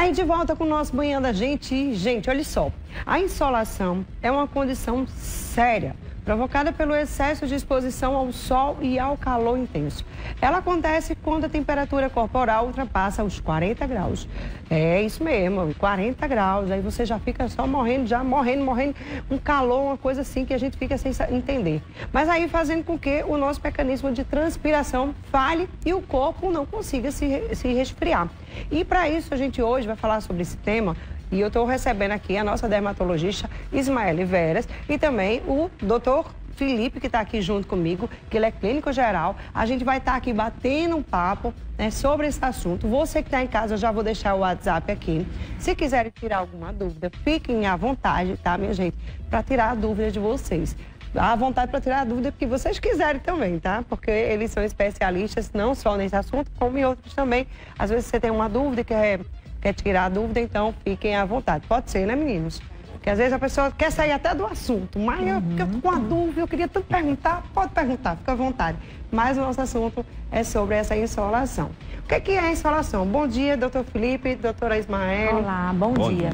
Aí de volta com o nosso Manhã da Gente. E, gente, olha só, a insolação é uma condição séria, provocada pelo excesso de exposição ao sol e ao calor intenso. Ela acontece quando a temperatura corporal ultrapassa os 40 graus. É isso mesmo, 40 graus. Aí você já fica só morrendo, morrendo. Um calor, uma coisa assim que a gente fica sem entender. Mas aí fazendo com que o nosso mecanismo de transpiração falhe e o corpo não consiga se resfriar. E para isso a gente hoje vai falar sobre esse tema. E eu estou recebendo aqui a nossa dermatologista Ismaele Veras e também o doutor Felipe, que está aqui junto comigo, que ele é clínico geral. A gente vai estar aqui batendo um papo, né, sobre esse assunto. Você que está em casa, eu já vou deixar o WhatsApp aqui. Se quiserem tirar alguma dúvida, fiquem à vontade, tá, minha gente? Para tirar a dúvida de vocês. À vontade para tirar a dúvida que vocês quiserem também, tá? Porque eles são especialistas não só nesse assunto, como em outros também. Às vezes você tem uma dúvida e quer tirar a dúvida, então fiquem à vontade. Pode ser, né, meninos? Porque às vezes a pessoa quer sair até do assunto, mas eu tô com a dúvida, eu queria tanto perguntar, pode perguntar, fica à vontade. Mas o nosso assunto é sobre essa insolação. O que é a insolação? Bom dia, doutor Felipe, doutora Ismaele. Olá, bom dia.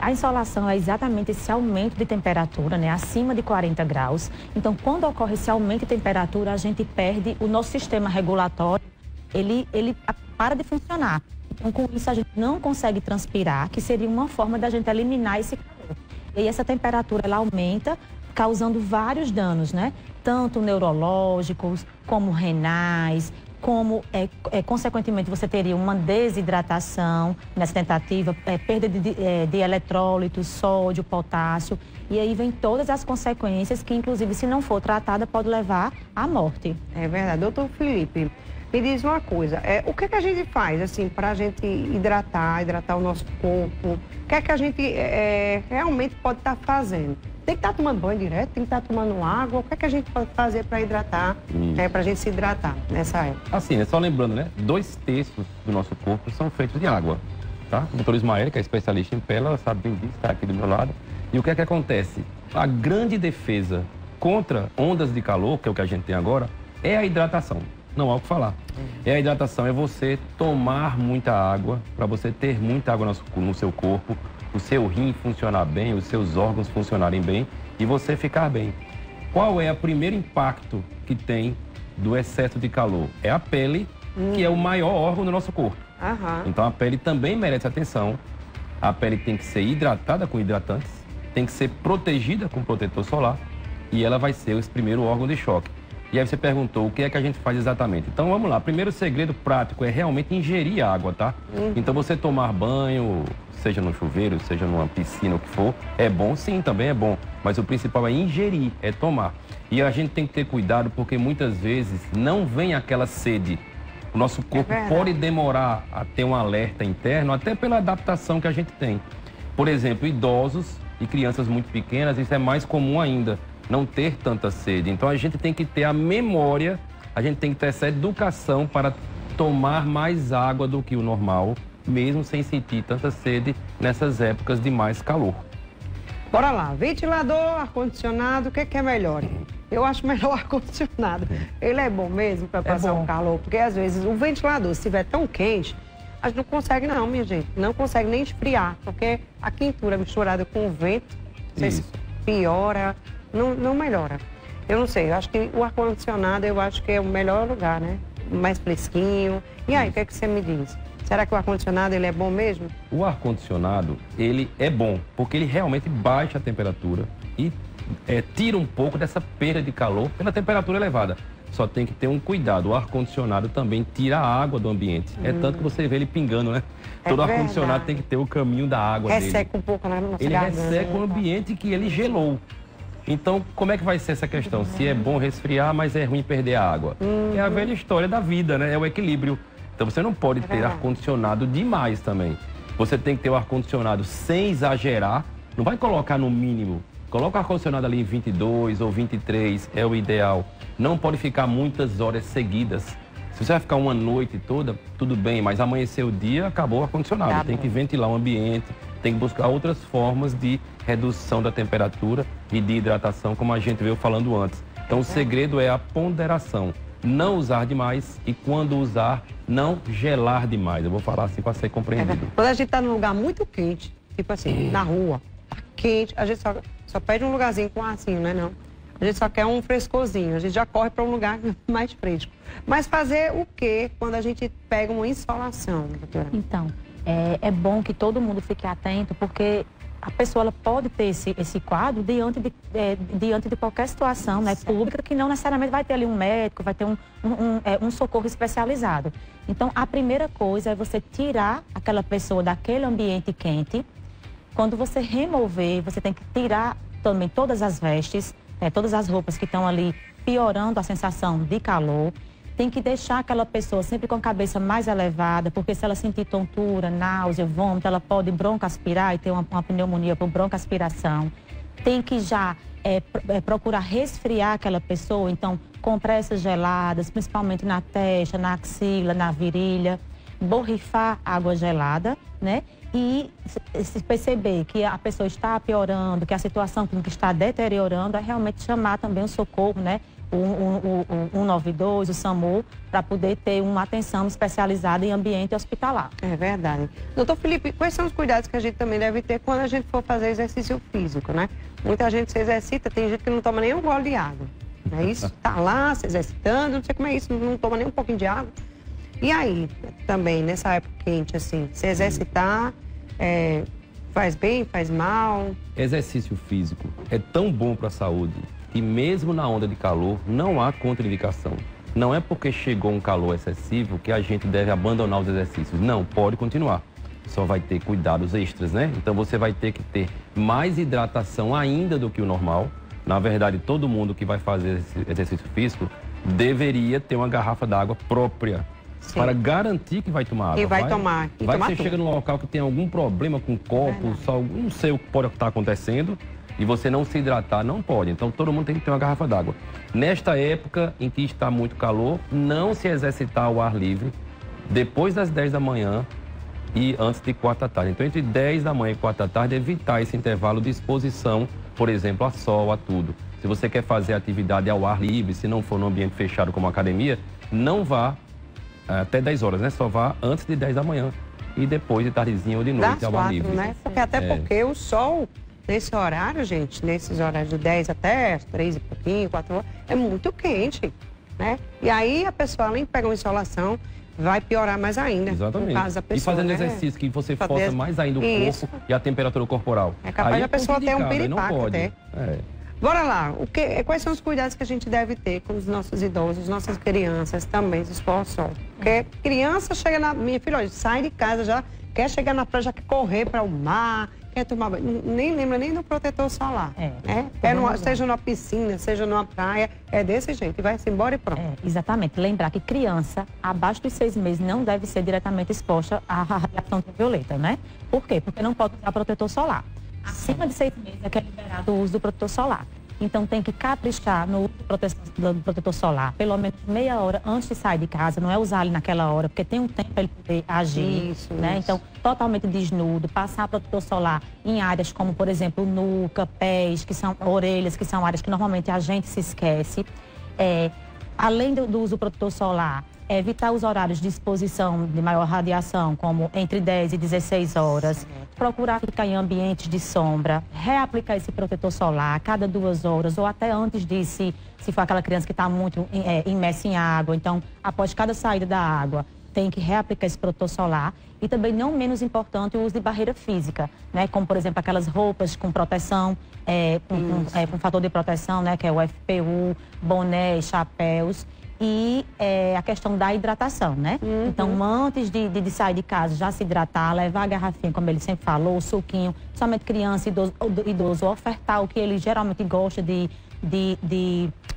A insolação é exatamente esse aumento de temperatura, né, acima de 40 graus. Então, quando ocorre esse aumento de temperatura, a gente perde o nosso sistema regulatório, ele para de funcionar. Então, com isso, a gente não consegue transpirar, que seria uma forma da gente eliminar esse calor. E aí, essa temperatura, ela aumenta, causando vários danos, né? Tanto neurológicos, como renais, como, consequentemente, você teria uma desidratação nessa tentativa, perda de eletrólitos, sódio, potássio. E aí vem todas as consequências que, inclusive, se não for tratada, pode levar à morte. É verdade. Doutor Felipe, me diz uma coisa, o que a gente faz, assim, para a gente hidratar o nosso corpo? O que a gente realmente pode estar fazendo? Tem que estar tomando banho direto? Tem que estar tomando água? O que a gente pode fazer para hidratar, para a gente se hidratar nessa época? Assim, só lembrando, né? 2/3 do nosso corpo são feitos de água, tá? O doutor Ismaele, que é especialista em pele, ela sabe bem disso, está aqui do meu lado. E o que acontece? A grande defesa contra ondas de calor, que é o que a gente tem agora, é a hidratação. Não há o que falar. A hidratação é você tomar muita água, para você ter muita água no seu corpo, o seu rim funcionar bem, os seus órgãos funcionarem bem e você ficar bem. Qual é o primeiro impacto que tem do excesso de calor? É a pele, que é o maior órgão do nosso corpo. Então a pele também merece atenção. A pele tem que ser hidratada com hidratantes, tem que ser protegida com protetor solar e ela vai ser o primeiro órgão de choque. E aí você perguntou o que é que a gente faz exatamente. Então vamos lá, primeiro segredo prático é realmente ingerir água, tá? Então você tomar banho, seja no chuveiro, seja numa piscina, o que for, é bom sim, também é bom. Mas o principal é ingerir, é tomar. E a gente tem que ter cuidado porque muitas vezes não vem aquela sede. O nosso corpo pode demorar a ter um alerta interno, até pela adaptação que a gente tem. Por exemplo, idosos e crianças muito pequenas, isso é mais comum ainda. Não ter tanta sede. Então a gente tem que ter a memória, a gente tem que ter essa educação para tomar mais água do que o normal, mesmo sem sentir tanta sede nessas épocas de mais calor. Bora lá, ventilador, ar-condicionado, o que é melhor? Eu acho melhor o ar-condicionado. Ele é bom mesmo para passar o calor, porque às vezes o ventilador, se estiver tão quente, a gente não consegue não, minha gente. Não consegue nem esfriar, porque a quentura misturada com o vento, vocês piora. Não melhora. Eu não sei, eu acho que o ar-condicionado, eu acho que é o melhor lugar, né? Mais fresquinho. E aí, o que você me diz? Será que o ar-condicionado, ele é bom mesmo? O ar-condicionado, ele é bom, porque ele realmente baixa a temperatura e tira um pouco dessa perda de calor pela temperatura elevada. Só tem que ter um cuidado, o ar-condicionado também tira a água do ambiente. É tanto que você vê ele pingando, né? Todo ar-condicionado tem que ter o caminho da água dele. Resseca um pouco na nossa Ele garganta. resseca o ambiente que ele gelou. Então, como é que vai ser essa questão? Se é bom resfriar, mas é ruim perder a água? É a velha história da vida, né? É o equilíbrio. Então, você não pode ter ar-condicionado demais também. Você tem que ter o ar-condicionado sem exagerar. Não vai colocar no mínimo. Coloca o ar-condicionado ali em 22 ou 23, é o ideal. Não pode ficar muitas horas seguidas. Se você vai ficar uma noite toda, tudo bem, mas amanhecer o dia, acabou o ar-condicionado. Tem que ventilar o ambiente, tem que buscar outras formas de redução da temperatura e de hidratação, como a gente veio falando antes. Então, o segredo é a ponderação. não usar demais e quando usar, não gelar demais. Eu vou falar assim para ser compreendido. Quando a gente está num lugar muito quente, tipo assim, na rua, tá quente, a gente só pede um lugarzinho com arzinho, né, não? A gente só quer um frescorzinho, a gente já corre para um lugar mais fresco. Mas fazer o quê quando a gente pega uma insolação, doutora? Então, é bom que todo mundo fique atento, porque a pessoa ela pode ter esse quadro diante de qualquer situação, né, pública, que não necessariamente vai ter ali um médico, vai ter um socorro especializado. Então, a primeira coisa é você tirar aquela pessoa daquele ambiente quente. Quando você remover, você tem que tirar também todas as vestes, todas as roupas que estão ali piorando a sensação de calor. Tem que deixar aquela pessoa sempre com a cabeça mais elevada, porque se ela sentir tontura, náusea, vômito, ela pode broncoaspirar e ter uma pneumonia por broncoaspiração. Tem que já procurar resfriar aquela pessoa, então compressas geladas, principalmente na testa, na axila, na virilha, borrifar água gelada, né? E se perceber que a pessoa está piorando, que a situação clínica está deteriorando, é realmente chamar também o socorro, né? O 192, o SAMU, para poder ter uma atenção especializada em ambiente hospitalar. É verdade. Doutor Felipe, quais são os cuidados que a gente também deve ter quando a gente for fazer exercício físico, né? Muita gente se exercita, tem gente que não toma nem um gole de água. Não é isso? Tá lá se exercitando, não sei como é isso, não toma nem um pouquinho de água. E aí, também, nessa época quente, assim, se exercitar, faz bem, faz mal? Exercício físico é tão bom para a saúde que mesmo na onda de calor não há contraindicação. Não é porque chegou um calor excessivo que a gente deve abandonar os exercícios. Não, pode continuar. Só vai ter cuidados extras, né? Então você vai ter que ter mais hidratação ainda do que o normal. Na verdade, todo mundo que vai fazer esse exercício físico deveria ter uma garrafa d'água própria. Sim. Para garantir que vai tomar água. E vai tomar. Vai que você chega num local que tem algum problema com copo, não sei o que pode estar acontecendo, e você não se hidratar, não pode. Então, todo mundo tem que ter uma garrafa d'água. Nesta época em que está muito calor, não se exercitar ao ar livre depois das 10 da manhã e antes de 4 da tarde. Então, entre 10 da manhã e 4 da tarde, evitar esse intervalo de exposição, por exemplo, a sol, a tudo. Se você quer fazer atividade ao ar livre, se não for num ambiente fechado como academia, não vá até 10 horas, né? Só vá antes de 10 da manhã e depois de tardezinha ou de noite ao ar livre. Né? Porque o sol, nesse horário, gente, nesses horários de 10 até 3 e pouquinho, 4 horas, é muito quente, né? E aí a pessoa, além de pegar uma insolação, vai piorar mais ainda. Exatamente. No caso da pessoa, e fazendo exercício que você força mais ainda o corpo e a temperatura corporal. É capaz da pessoa ter um piripaque até. Bora lá, quais são os cuidados que a gente deve ter com os nossos idosos, nossas crianças também, os expostos ao sol? Porque criança chega na... Minha filha, olha, sai de casa, já quer chegar na praia, já quer correr para o mar, quer tomar banho, nem lembra nem do protetor solar. Seja numa piscina, seja numa praia, é desse jeito, e vai-se embora e pronto. Exatamente, lembrar que criança, abaixo dos 6 meses, não deve ser diretamente exposta à radiação ultravioleta, né? Por quê? Porque não pode usar protetor solar. Acima de 6 meses é que é liberado o uso do protetor solar. Então tem que caprichar no uso do protetor solar, pelo menos meia hora antes de sair de casa, não é usar ele naquela hora, porque tem um tempo para ele poder agir, né? Então, totalmente desnudo, passar protetor solar em áreas como, por exemplo, nuca, pés, que são orelhas, que são áreas que normalmente a gente se esquece. Além do uso do protetor solar, evitar os horários de exposição de maior radiação, como entre 10 e 16 horas. Procurar ficar em ambientes de sombra. Reaplicar esse protetor solar a cada 2 horas ou até antes de, se for aquela criança que está muito imersa em água. Então, após cada saída da água, tem que reaplicar esse protetor solar. E também, não menos importante, o uso de barreira física, né? Como, por exemplo, aquelas roupas com proteção, com fator de proteção, né? Que é o FPU, boné, chapéus. E a questão da hidratação, né? Então, antes de sair de casa, já se hidratar, levar a garrafinha, como ele sempre falou, o suquinho, somente criança, idoso, ofertar o que ele geralmente gosta de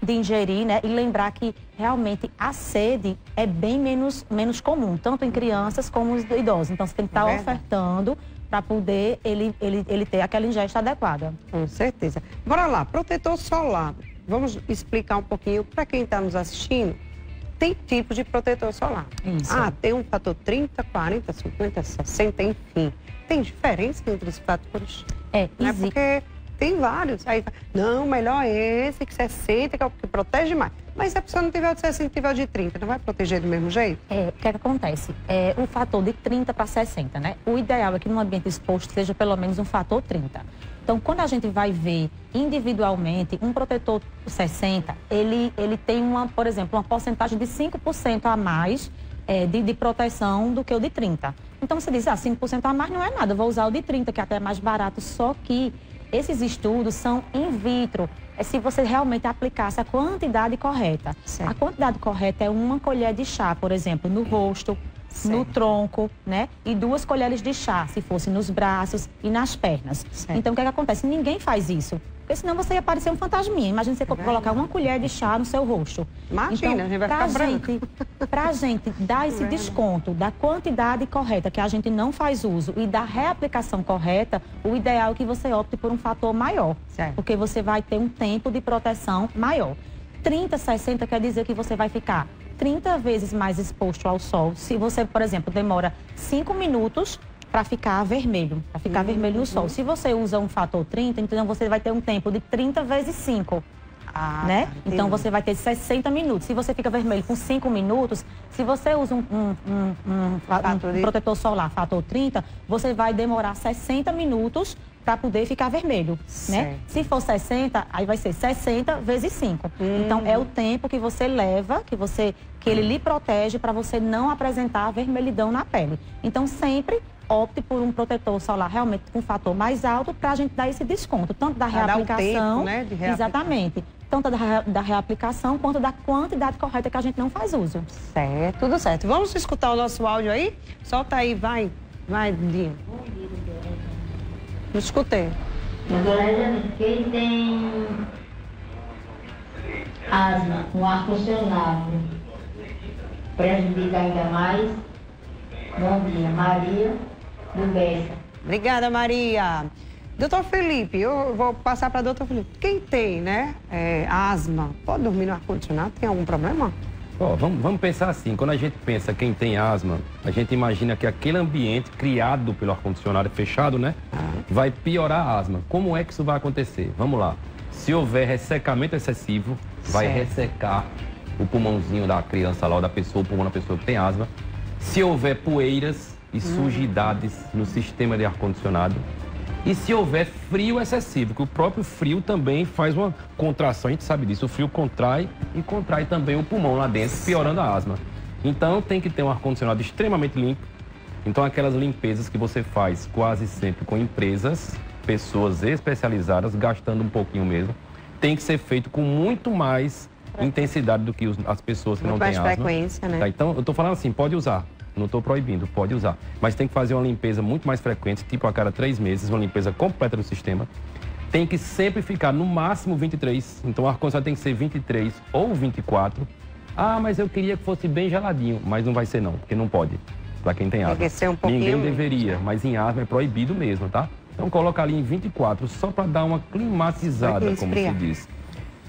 ingerir, né? E lembrar que realmente a sede é bem menos comum, tanto em crianças como os idosos. Então, você tem que estar ofertando para poder ele ter aquela ingesta adequada. Com certeza. Bora lá, protetor solar. Vamos explicar um pouquinho para quem está nos assistindo. Tem tipos de protetor solar. Isso. Tem um fator 30, 40, 50, 60, enfim. Tem diferença entre os fatores? Existe. Porque tem vários. Aí, não, melhor esse, que 60, que é o que protege mais. Mas se a pessoa não tiver o de 60 e tiver o de 30, não vai proteger do mesmo jeito? O que acontece? O fator de 30 para 60, né? O ideal é que no ambiente exposto seja pelo menos um fator 30. Então, quando a gente vai ver individualmente, um protetor 60, ele tem, por exemplo, uma porcentagem de 5% a mais de proteção do que o de 30. Então, você diz, 5% a mais não é nada, eu vou usar o de 30, que até é mais barato, só que esses estudos são in vitro. É se você realmente aplicasse a quantidade correta. Certo. A quantidade correta é 1 colher de chá, por exemplo, no rosto, certo, no tronco, né? E 2 colheres de chá, se fosse nos braços e nas pernas. Certo. Então, o que acontece? Ninguém faz isso. Porque senão você ia parecer um fantasminha. Imagina você colocar 1 colher de chá no seu rosto. Imagina, então, a gente vai ficar branco. Pra gente dar esse desconto da quantidade correta, que a gente não faz uso, e da reaplicação correta, o ideal é que você opte por um fator maior. Certo. Porque você vai ter um tempo de proteção maior. 30, 60 quer dizer que você vai ficar 30 vezes mais exposto ao sol. Se você, por exemplo, demora 5 minutos para ficar vermelho, vermelho no sol. Se você usa um fator 30, então você vai ter um tempo de 30 vezes 5. Né? Então você vai ter 60 minutos. Se você fica vermelho com 5 minutos, se você usa um protetor solar fator 30, você vai demorar 60 minutos para poder ficar vermelho, né? Se for 60, aí vai ser 60 vezes 5. Então é o tempo que você leva, que ele lhe protege para você não apresentar vermelhidão na pele. Então sempre opte por um protetor solar realmente com fator mais alto para a gente dar esse desconto, tanto da reaplicação, dar o tempo, né, exatamente, tanto da reaplicação quanto da quantidade correta que a gente não faz uso. Certo, tudo certo. Vamos escutar o nosso áudio aí? Solta aí, vai, Dinho. Não escutei. Quem tem asma com ar-condicionado prejudica ainda mais? Bom dia, Maria do Bessa. Obrigada, Maria. Doutor Felipe, eu vou passar para doutor Felipe. Quem tem, né, asma, pode dormir no ar-condicionado? Tem algum problema? Vamos pensar assim, quando a gente pensa quem tem asma, a gente imagina que aquele ambiente criado pelo ar-condicionado fechado, né, vai piorar a asma. Como é que isso vai acontecer? Vamos lá. Se houver ressecamento excessivo, vai ressecar o pulmãozinho da criança lá, ou da pessoa, o pulmão da pessoa que tem asma. Se houver poeiras e sujidades no sistema de ar-condicionado, e se houver frio excessivo, que o próprio frio também faz uma contração, a gente sabe disso, o frio contrai e contrai também o pulmão lá dentro, piorando a asma. Então tem que ter um ar-condicionado extremamente limpo. Então aquelas limpezas que você faz quase sempre com empresas, pessoas especializadas, gastando um pouquinho mesmo, tem que ser feito com muito mais intensidade do que as pessoas que não têm asma. Frequência, né? Tá, então eu estou falando assim, pode usar. Não estou proibindo, pode usar. Mas tem que fazer uma limpeza muito mais frequente, tipo a cada 3 meses, uma limpeza completa do sistema. Tem que sempre ficar no máximo 23. Então o ar-condicionado tem que ser 23 ou 24. Ah, mas eu queria que fosse bem geladinho. Mas não vai ser não, porque não pode. Para quem tem asma. Tem que ser um pouquinho... Ninguém deveria, mas em asma é proibido mesmo, tá? Então coloca ali em 24, só para dar uma climatizada, como se diz.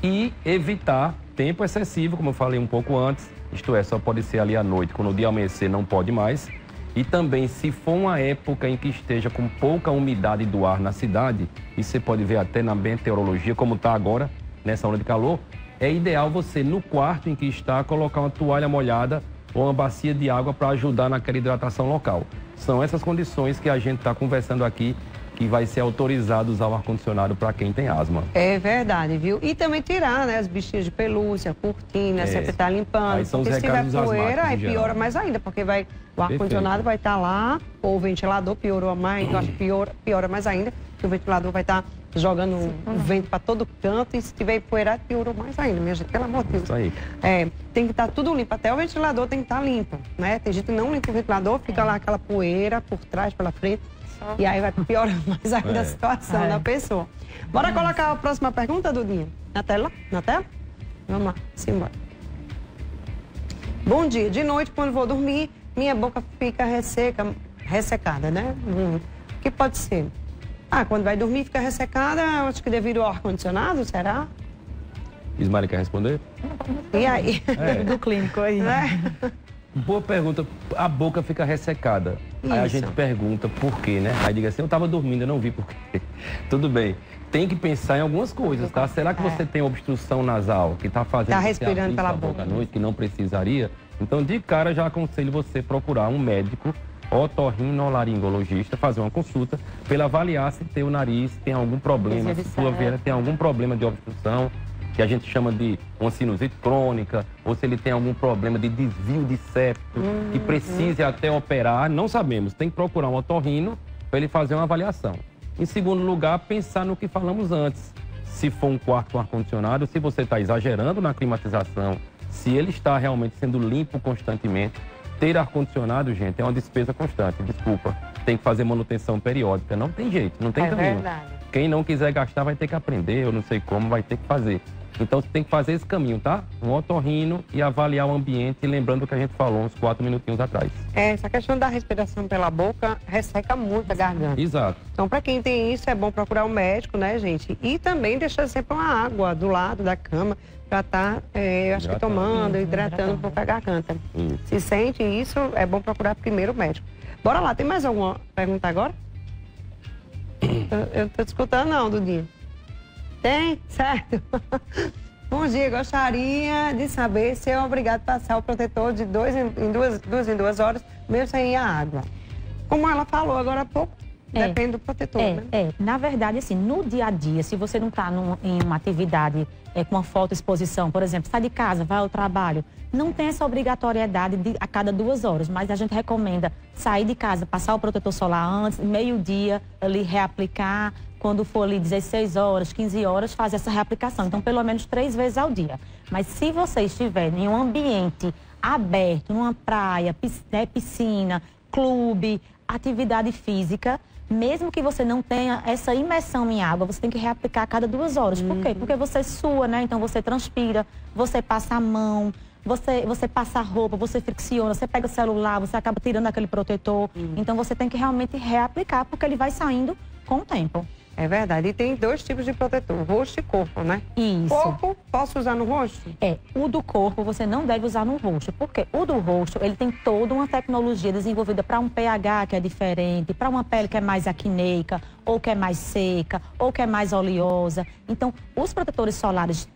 E evitar tempo excessivo, como eu falei um pouco antes. Isto é, só pode ser ali à noite, quando o dia amanhecer não pode mais. E também, se for uma época em que esteja com pouca umidade do ar na cidade, e você pode ver até na meteorologia, como está agora, nessa onda de calor, é ideal você, no quarto em que está, colocar uma toalha molhada ou uma bacia de água para ajudar naquela hidratação local. São essas condições que a gente está conversando aqui, que vai ser autorizados ao ar-condicionado para quem tem asma. É verdade, viu? E também tirar, né, as bichinhas de pelúcia, cortina, sempre estar limpando. Aí são os porque se tiver recados poeira, aí geral. piora mais ainda, porque o ar-condicionado vai estar lá, ou o ventilador piorou mais, eu acho que piora mais ainda, que o ventilador vai estar jogando o vento para todo canto, e se tiver poeira, piorou mais ainda, minha gente, pelo amor de Deus. Isso aí. Tem que estar tudo limpo, até o ventilador tem que estar limpo, né? Tem gente que não limpa o ventilador, fica lá aquela poeira por trás, pela frente. E aí vai piorar mais ainda a situação da pessoa. Bora colocar a próxima pergunta, Dudinha? Na tela? Na tela? Vamos lá, simbora. Bom dia. De noite, quando vou dormir, minha boca fica ressecada, né? O que pode ser? Quando vai dormir fica ressecada, acho que devido ao ar-condicionado, será? Ismari quer responder? E aí? Do clínico aí. Boa pergunta. A boca fica ressecada. Aí a gente pergunta por quê, né? Aí diga assim, eu estava dormindo, eu não vi por quê. Tudo bem. Tem que pensar em algumas coisas, tá? Será que você tem obstrução nasal que está fazendo você respirando pela boca à noite, que não precisaria? Então, de cara, já aconselho você procurar um médico otorrinolaringologista, fazer uma consulta, para ele avaliar se teu nariz tem algum problema, se sua veia tem algum problema de obstrução, que a gente chama de uma sinusite crônica, ou se ele tem algum problema de desvio de septo, que precise até operar, não sabemos. Tem que procurar um otorrino para ele fazer uma avaliação. Em segundo lugar, pensar no que falamos antes. Se for um quarto com ar-condicionado, se você está exagerando na climatização, se ele está realmente sendo limpo constantemente. Ter ar-condicionado, gente, é uma despesa constante, desculpa. Tem que fazer manutenção periódica, não tem jeito, não tem caminho. Verdade. Quem não quiser gastar vai ter que aprender, eu não sei como, vai ter que fazer. Então você tem que fazer esse caminho, tá? Um otorrino e avaliar o ambiente, lembrando o que a gente falou uns 4 minutinhos atrás. Essa questão da respiração pela boca resseca muito a garganta. Exato. Então, para quem tem isso, é bom procurar um médico, né, gente? E também deixar sempre uma água do lado da cama para estar, acho que tomando, hidratando um pouco a garganta. Se sente isso, é bom procurar primeiro o médico. Bora lá, tem mais alguma pergunta agora? Eu não tô te escutando não, Dudinha. Tem? Certo. Bom dia, gostaria de saber se é obrigado a passar o protetor de 2 em 2 horas, mesmo sem ir à água. Como ela falou agora há pouco, depende do protetor, né? Na verdade, assim, no dia a dia, se você não está em uma atividade com uma fotoexposição, por exemplo, sai de casa, vai ao trabalho, não tem essa obrigatoriedade de a cada 2 horas, mas a gente recomenda sair de casa, passar o protetor solar antes, meio-dia, ali reaplicar, quando for ali 16 horas, 15 horas, fazer essa reaplicação. Então, pelo menos 3 vezes ao dia. Mas se você estiver em um ambiente aberto, numa praia, piscina, clube, atividade física, mesmo que você não tenha essa imersão em água, você tem que reaplicar a cada 2 horas. Por quê? Porque você sua, né? Então você transpira, você passa a mão, você passa a roupa, você fricciona, você pega o celular, você acaba tirando aquele protetor. Então você tem que realmente reaplicar, porque ele vai saindo com o tempo. É verdade. E tem 2 tipos de protetor, rosto e corpo, né? Isso. Corpo, posso usar no rosto? O do corpo você não deve usar no rosto, porque o do rosto, ele tem toda uma tecnologia desenvolvida para um pH que é diferente, para uma pele que é mais acneica, ou que é mais seca, ou que é mais oleosa. Então, os protetores solares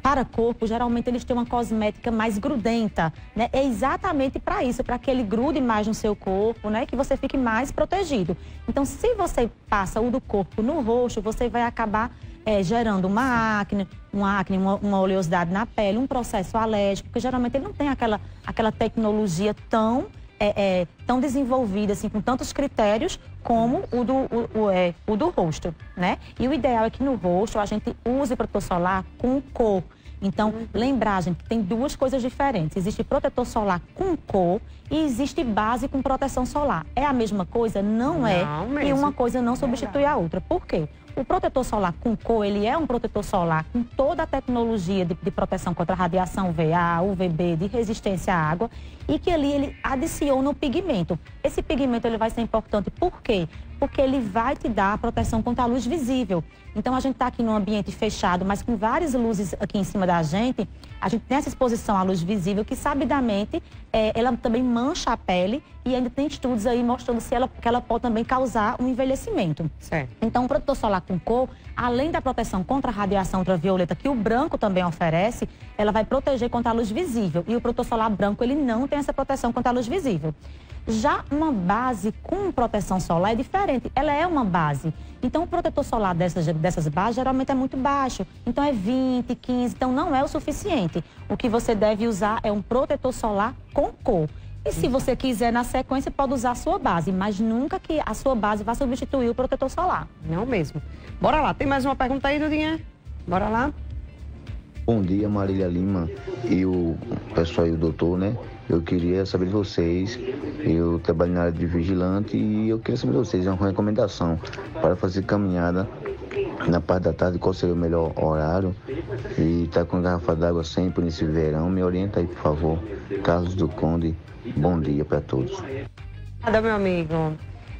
para corpo, geralmente eles têm uma cosmética mais grudenta, né? É exatamente para isso, para que ele grude mais no seu corpo, né? Que você fique mais protegido. Então, se você passa o do corpo no rosto, você vai acabar gerando uma acne, uma oleosidade na pele, um processo alérgico, porque geralmente ele não tem aquela tecnologia tão desenvolvida, assim, com tantos critérios como o do rosto, né? E o ideal é que no rosto a gente use protetor solar com cor. Então, lembrar, gente, que tem 2 coisas diferentes. Existe protetor solar com cor e existe base com proteção solar. É a mesma coisa? Não é. E uma coisa não substitui a outra. Por quê? O protetor solar com cor, ele é um protetor solar com toda a tecnologia de proteção contra a radiação VA, UVB, de resistência à água, e que ali ele adiciona o pigmento. Esse pigmento ele vai ser importante, por quê? Porque ele vai te dar a proteção contra a luz visível. Então, a gente está aqui num ambiente fechado, mas com várias luzes aqui em cima da gente, a gente tem essa exposição à luz visível que, sabidamente, ela também mancha a pele e ainda tem estudos aí mostrando que ela pode também causar um envelhecimento. Certo. Então, o protetor solar com cor, além da proteção contra a radiação ultravioleta que o branco também oferece, ela vai proteger contra a luz visível. E o protetor solar branco, ele não tem essa proteção contra a luz visível. Já uma base com proteção solar é diferente, ela é uma base. Então, o protetor solar dessas bases geralmente é muito baixo. Então, é 20, 15, então não é o suficiente. O que você deve usar é um protetor solar com cor. E se você quiser, na sequência, pode usar a sua base, mas nunca que a sua base vá substituir o protetor solar. Não mesmo. Bora lá, tem mais uma pergunta aí, Dudinha? Bora lá. Bom dia, Marília Lima e o pessoal e o doutor, né? Eu queria saber de vocês, eu trabalho na área de vigilante e eu queria saber de vocês uma recomendação para fazer caminhada na parte da tarde, qual seria o melhor horário, e tá com garrafa d'água sempre nesse verão, me orienta aí, por favor. Carlos do Conde, bom dia para todos. Nada, meu amigo.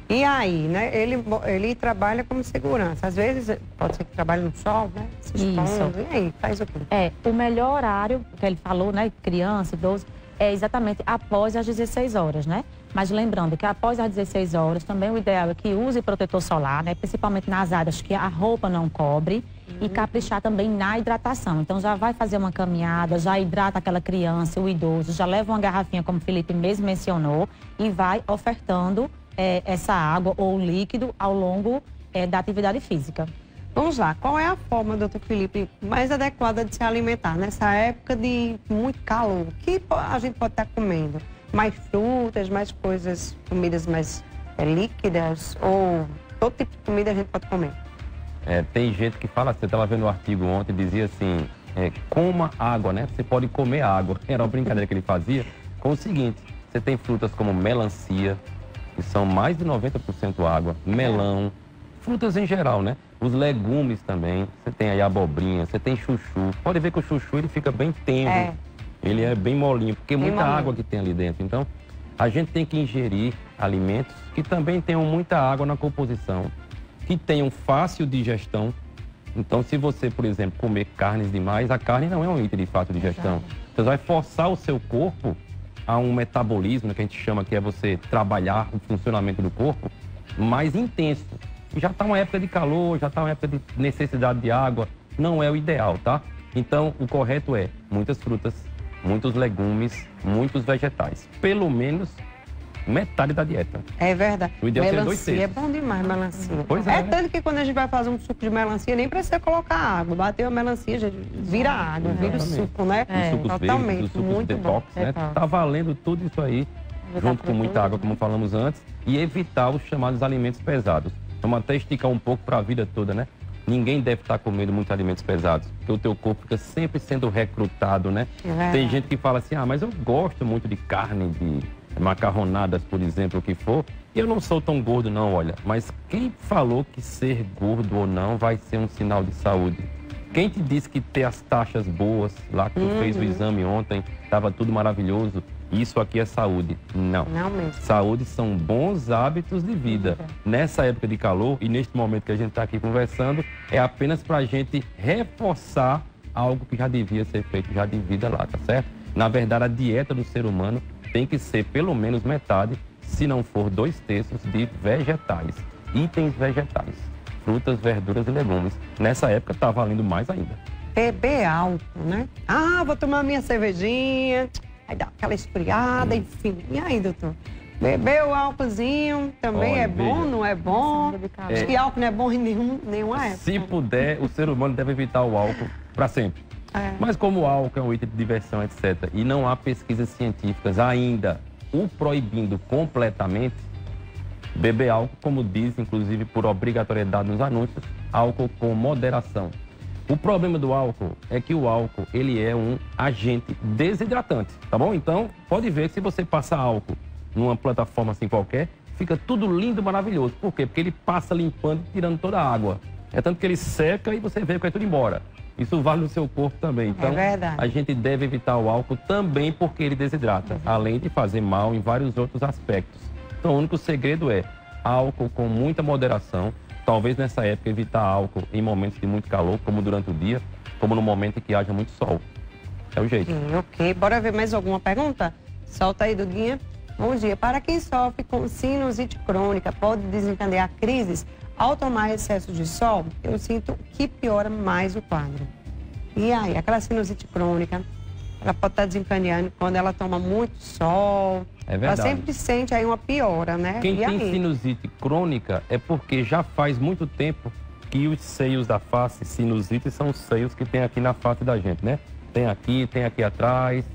E aí, né? Ele trabalha como segurança. Às vezes, pode ser que trabalhe no sol, né? Se expondo. E aí, faz o quê? O melhor horário, que ele falou, né? Criança, idoso, é exatamente após as 16 horas, né? Mas lembrando que após as 16 horas, também o ideal é que use protetor solar, né? Principalmente nas áreas que a roupa não cobre. E caprichar também na hidratação. Então, já vai fazer uma caminhada, já hidrata aquela criança, o idoso, já leva uma garrafinha, como o Felipe mesmo mencionou, e vai ofertando essa água ou líquido ao longo da atividade física. Vamos lá, qual é a forma, doutor Felipe, mais adequada de se alimentar nessa época de muito calor? O que a gente pode estar comendo? Mais frutas, mais coisas, comidas mais líquidas ou todo tipo de comida a gente pode comer? Tem gente que fala, você estava vendo um artigo ontem, dizia assim, coma água, né? Você pode comer água. Era uma brincadeira que ele fazia com o seguinte, você tem frutas como melancia, que são mais de 90% água, melão, frutas em geral, né? Os legumes também, você tem aí abobrinha, você tem chuchu. Pode ver que o chuchu ele fica bem tenro, ele é bem molinho, porque muita água que tem ali dentro. Então, a gente tem que ingerir alimentos que também tenham muita água na composição, que tenham fácil digestão. Então, se você, por exemplo, comer carnes demais, a carne não é um item de fácil digestão. Você vai forçar o seu corpo a um metabolismo, que a gente chama que é você trabalhar o funcionamento do corpo mais intenso. E já está uma época de calor, já está uma época de necessidade de água, não é o ideal, tá? Então, o correto é muitas frutas, muitos legumes, muitos vegetais. Pelo menos metade da dieta. É verdade. O ideal seria 2 melancia terços. é bom demais, melancia. Pois é tanto que quando a gente vai fazer um suco de melancia, nem precisa colocar água. Bateu a melancia, já vira água, vira o suco, né? Os sucos totalmente, verdes, os sucos muito detox, bom. né? Tá valendo tudo isso aí, junto com muita água, como falamos antes, e evitar os chamados alimentos pesados. Vamos até esticar um pouco para a vida toda, né? Ninguém deve estar comendo muitos alimentos pesados, porque o teu corpo fica sempre sendo recrutado, né? Tem gente que fala assim, mas eu gosto muito de carne, de macarronadas, por exemplo, o que for, e eu não sou tão gordo não, olha. Mas quem falou que ser gordo ou não vai ser um sinal de saúde? Quem te disse que ter as taxas boas, lá que tu fez o exame ontem, estava tudo maravilhoso, isso aqui é saúde? Não. Não mesmo. Saúde são bons hábitos de vida. Nessa época de calor e neste momento que a gente está aqui conversando, é apenas para a gente reforçar algo que já devia ser feito já de vida lá, tá certo? Na verdade, a dieta do ser humano tem que ser pelo menos metade, se não for 2 terços de vegetais, itens vegetais, frutas, verduras e legumes. Nessa época tá valendo mais ainda. Beber álcool, né? Vou tomar minha cervejinha, aí dá aquela esfriada, enfim. E aí, doutor? Beber o álcoolzinho também é bom, não é bom? Acho que álcool não é bom em nenhuma época. Se puder, o ser humano deve evitar o álcool para sempre. Mas como o álcool é um item de diversão, etc., e não há pesquisas científicas ainda o proibindo completamente, beber álcool, como diz, inclusive por obrigatoriedade nos anúncios, álcool com moderação. O problema do álcool é que o álcool, ele é um agente desidratante, tá bom? Então, pode ver que se você passa álcool numa plataforma assim qualquer, fica tudo lindo, maravilhoso. Por quê? Porque ele passa limpando e tirando toda a água. É tanto que ele seca e você vê que vai tudo embora. Isso vale no seu corpo também. Então, a gente deve evitar o álcool também porque ele desidrata, além de fazer mal em vários outros aspectos. Então, o único segredo é álcool com muita moderação. Talvez nessa época evitar álcool em momentos de muito calor, como durante o dia, como no momento em que haja muito sol. É o jeito. Ok, bora ver mais alguma pergunta? Solta aí, Duguinha. Bom dia. Para quem sofre com sinusite crônica, pode desencadear crises ao tomar excesso de sol? Eu sinto que piora mais o quadro. E aí, aquela sinusite crônica, ela pode estar desencadeando quando ela toma muito sol. É verdade. Ela sempre sente aí uma piora, né? Quem tem sinusite crônica é porque já faz muito tempo que os seios da face, sinusite, são os seios que tem aqui na face da gente, né? Tem aqui atrás,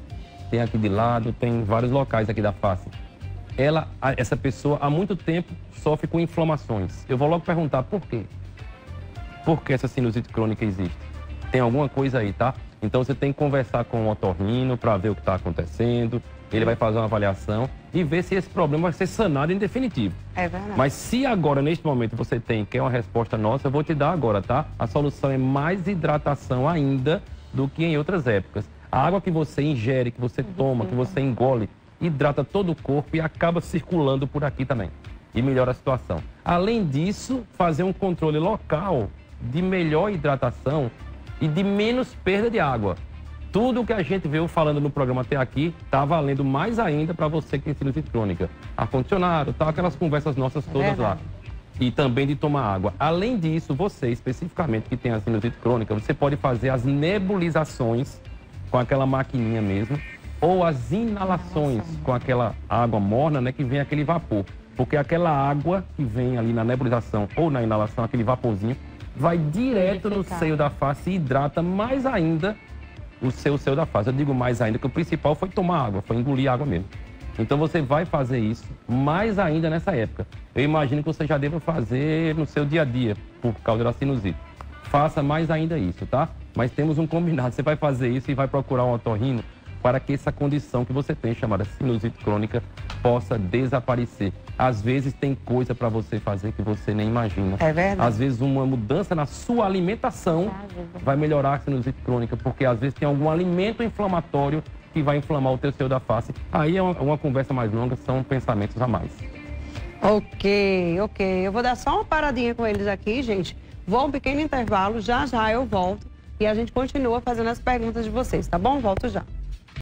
tem aqui de lado, tem vários locais aqui da face. Essa pessoa, há muito tempo, sofre com inflamações. Eu vou logo perguntar por quê? Por que essa sinusite crônica existe? Tem alguma coisa aí, tá? Então você tem que conversar com o otorrino para ver o que está acontecendo. Ele vai fazer uma avaliação e ver se esse problema vai ser sanado em definitivo. É verdade. Mas se agora, neste momento, você quer uma resposta nossa, eu vou te dar agora, tá? A solução é mais hidratação ainda do que em outras épocas. A água que você ingere, que você toma, que você engole, hidrata todo o corpo e acaba circulando por aqui também. E melhora a situação. Além disso, fazer um controle local de melhor hidratação e de menos perda de água. Tudo que a gente veio falando no programa até aqui está valendo mais ainda para você que tem sinusite crônica. Ar-condicionado, tal, aquelas conversas nossas todas lá. E também de tomar água. Além disso, você especificamente que tem a sinusite crônica, você pode fazer as nebulizações com aquela maquininha mesmo, ou as inalações com aquela água morna, né, que vem aquele vapor. Porque aquela água que vem ali na nebulização ou na inalação, aquele vaporzinho, vai direto no seio da face e hidrata mais ainda o seu seio da face. Eu digo mais ainda que o principal foi tomar água, foi engolir água mesmo. Então você vai fazer isso mais ainda nessa época. Eu imagino que você já deva fazer no seu dia a dia, por causa da sinusite. Faça mais ainda isso, tá? Mas temos um combinado, você vai fazer isso e vai procurar um otorrino para que essa condição que você tem, chamada sinusite crônica, possa desaparecer. Às vezes tem coisa para você fazer que você nem imagina. É verdade. Às vezes uma mudança na sua alimentação vai melhorar a sinusite crônica, porque às vezes tem algum alimento inflamatório que vai inflamar o teu seio da face. Aí é uma conversa mais longa, são pensamentos a mais. Ok. Eu vou dar só uma paradinha com eles aqui, gente. Vou um pequeno intervalo, já eu volto e a gente continua fazendo as perguntas de vocês, tá bom? Volto já.